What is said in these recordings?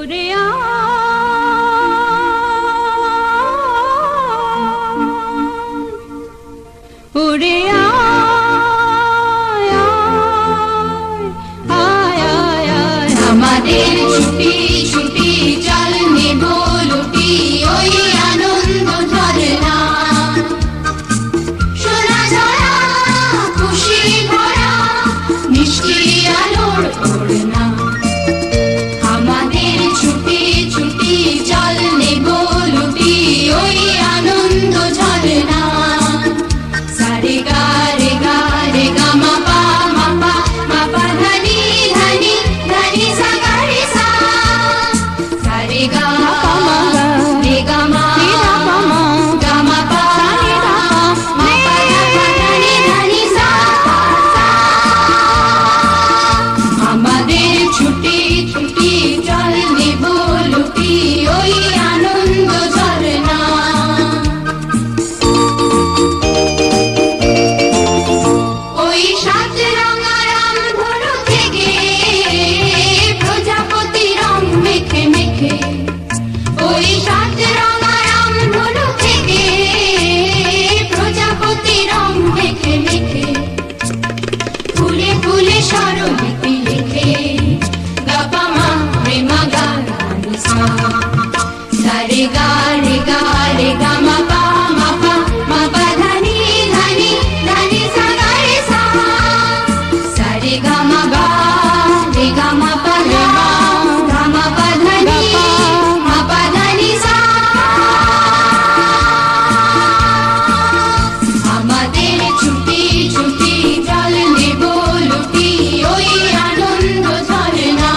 উড়ে উড়ে আমাদের ছুটি ছুটি চল নেব লুটি ওই আনন্দ ঝরনা সোনা ঝরা খুশি ভরা মিষ্টি আলোর ওড়না আমাদের ছুটি ছুটি চল নেব লুটি ওই আনন্দ ঝরনা সারে গা রে গা রে গা মা পা মা পা ধনি ধনি ধনি সা গা রে সা সারে গা রে গা মা গা মা পা মা পা ধনি ধনি সা আমাদের ছুটি ছুটি চল নেব লুটি ওই আনন্দ ঝরনা ওই সাত রঙা রামধনু থেকে প্রজাপতি রং মেখে মেখে ওই সাত রঙা রামধনু থেকে প্রজাপতি রং মেখে মেখে ফুলে ফুলে স্বরলিপি লিখে গাপা মা রে মা গা রে সা রে গা রে গা রে গা মা পা মা পা ধনি ধনি ধনি সা গা রে সা রে গা মা গা রে গা মা পা গা মা পা ধনি মা পা ধনি সা আমাদের ছুটি ছুটি চল নেব লুটি ওই আনন্দ ঝরনা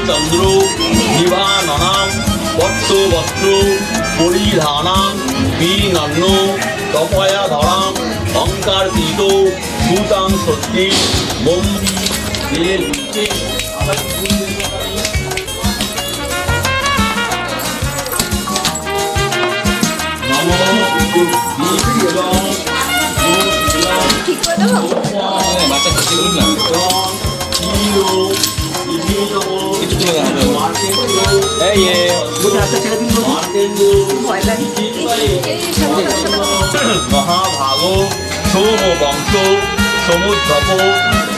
চন্দ্র নিভাননাম পট্টবস্ত্র পরিধানাম বিনন্ন তপয়া ধরাম অঙ্কার তীত সুতাং সত্যি বম্বি এর নিচে আবার মহাভাগ সোম বংশ সমুদ্রপ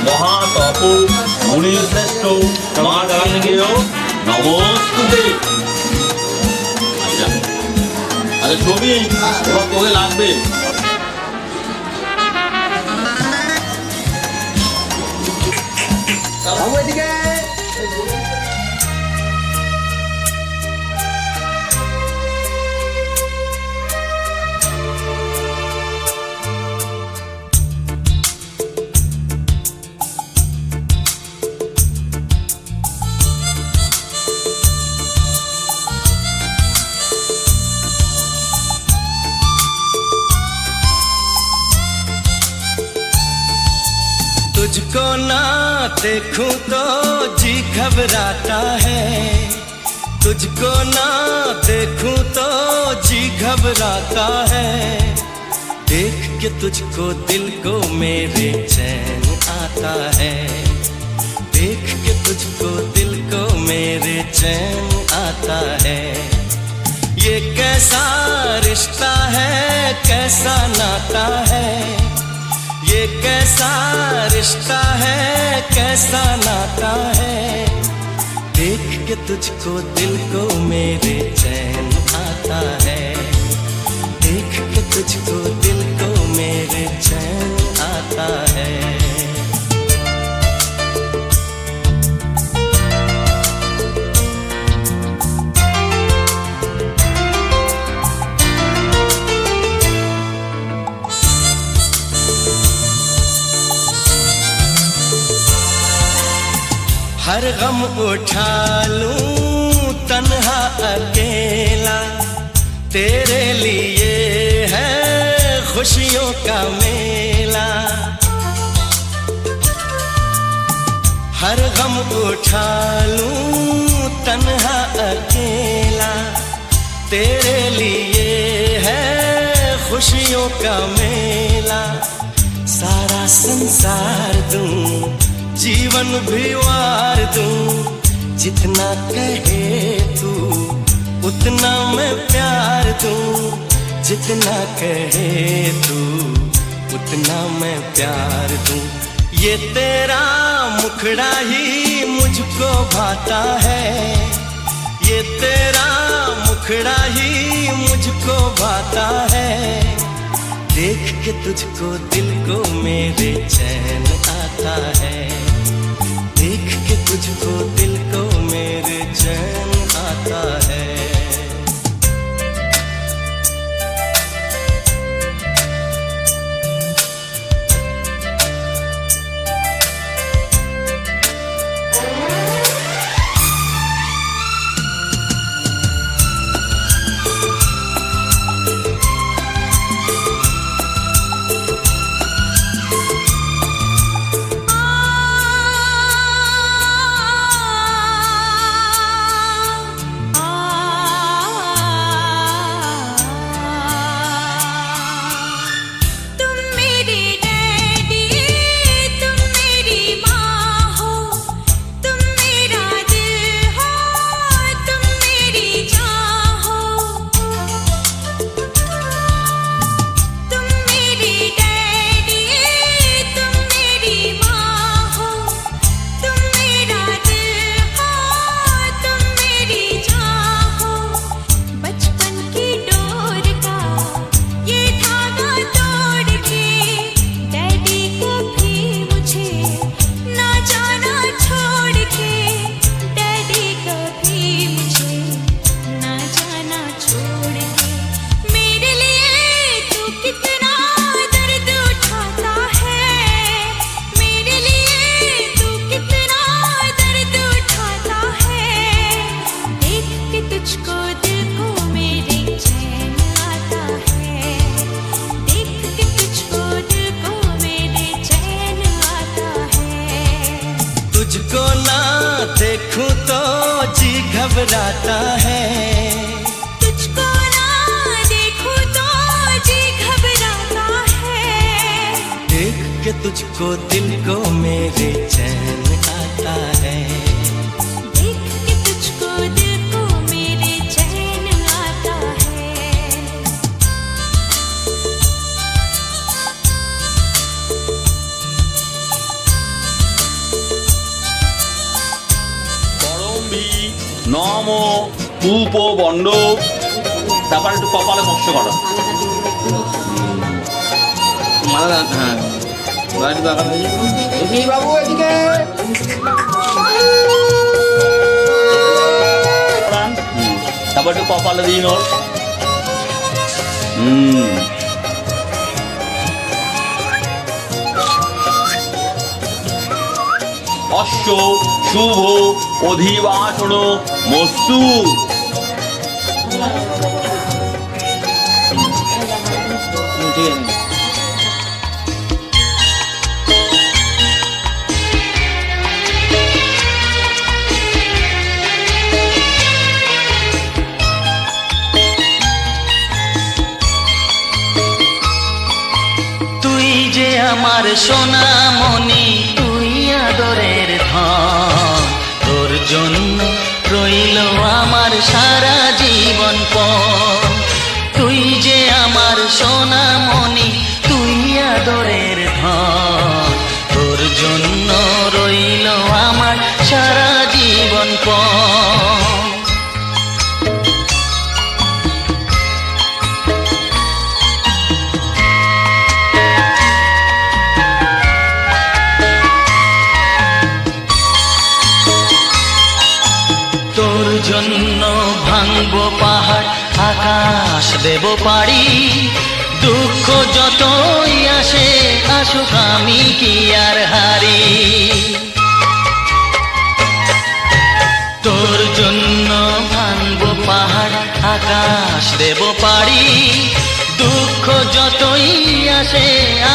মহাতপ মুনিশ্রেষ্ঠ মার্গেয় নমস্তুতে। আরে ছবি এবার তোকে লাগবে। तुझको ना देखूं तो जी घबराता है, तुझको ना देखूं तो जी घबराता है। देख के तुझको दिल को मेरे चैन आता है, देख के तुझको दिल को मेरे चैन आता है। ये कैसा रिश्ता है, कैसा नाता है, ये कैसा रिश्ता है, कैसा नाता है। देख के तुझको दिल को मेरे चैन आता है, देख के तुझको दिल को मेरे चैन आता है। हर गम उठा लूं तन्हा अकेला, तेरे लिए है खुशियों का मेला। हर गम उठा लूं तन्हा अकेला, तेरे लिए है खुशियों का मेला। सारा संसार दूं, जीवन भी वार दूं, जितना कहे तू उतना मैं प्यार दूं, जितना कहे तू उतना मैं प्यार दूं। ये तेरा मुखड़ा ही मुझको भाता है, ये तेरा मुखड़ा ही मुझको भाता है। देख के तुझको दिल को मेरे चैन आता है, देख के तुझको दिल को मेरे चैन आता है। आ जाता है। तुझको ना देखूं तो जी घबराता है। देख के तुझको दिल को मेरे चैन आता है। देख के तुझको दिल को मेरे चैन आता है। করম্বি নম কূপ বন্ড, তারপর একটু কপালে স্পর্শ করা। মালা হ্যাঁ একটু দেখা বাবু এদিকে তারপর একটু কপালে দিন ওর। অশ্ব শুভ অধিবাসন মস্তু। ঠিক আছে। তুই যে আমার সোনামণি, তুই আদরের ধন, তোর জন্য রইল আমার সারা জীবন পণ। তুই যে আমার সোনামণি, তুই আদরের ধন, তোর জন্য রইল আমার সারা জীবন পণ। তোর জন্য ভাঙবো পাহাড়, আকাশ দেব পাড়ি, দুঃখ যতই আসে আসুক আমি কি আর হারি। তোর জন্য ভাঙবো পাহাড়, আকাশ দেব পাড়ি, দুঃখ যতই আসে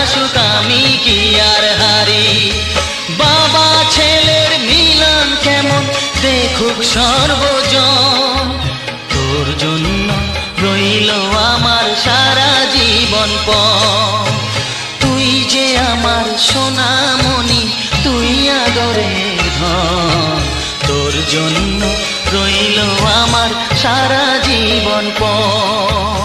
আসুক আমি কি আর হারি। বাবা ছেলের মিলন কেমন দেখুক সর্বজন, তোর জন্য রইল আমার সারা জীবন পণ। তুই যে আমার সোনামণি, তুই আদরের ধন, তোর জন্য রইল আমার সারা জীবন পণ।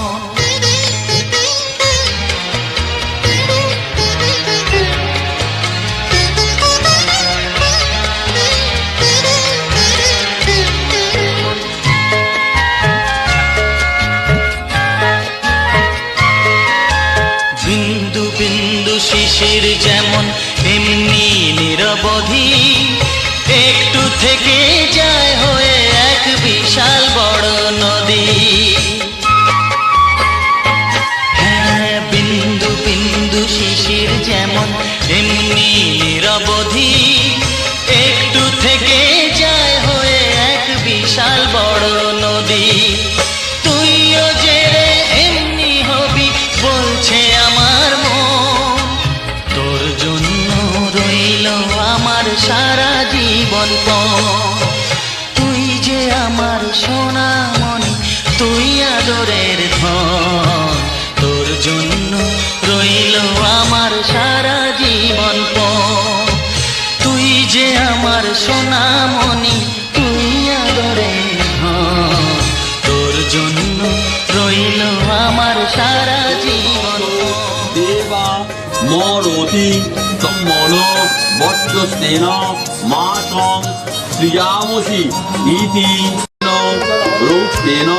বিন্দু বিন্দু শিশির যেমন এমনি নিরবধি, একটু থেকে যায় হয়ে এক বিশাল বড় নদী। হ্যাঁ, বিন্দু বিন্দু শিশির যেমন এমনি নিরবধি, একটু থেকে যায় হয়ে এক বিশাল বড় নদী। তুইও যে এমনি হবি বলছে আমার মন, তোর জন্য রইল আমার সারা জীবন পণ। তুই যে আমার সোনামণি, তুই আদরের ধন, তোর জন্য রইল আমার সারা জীবন পণ। তুই যে আমার সোনামণি, তুই আদরের ধন, তোর জন্য রইল আমার সারা জীবন পণ। দেবা মরতি সম্মল বজ্রস্তেন মাসং সৃজামসি ইতি রৌপ্যেন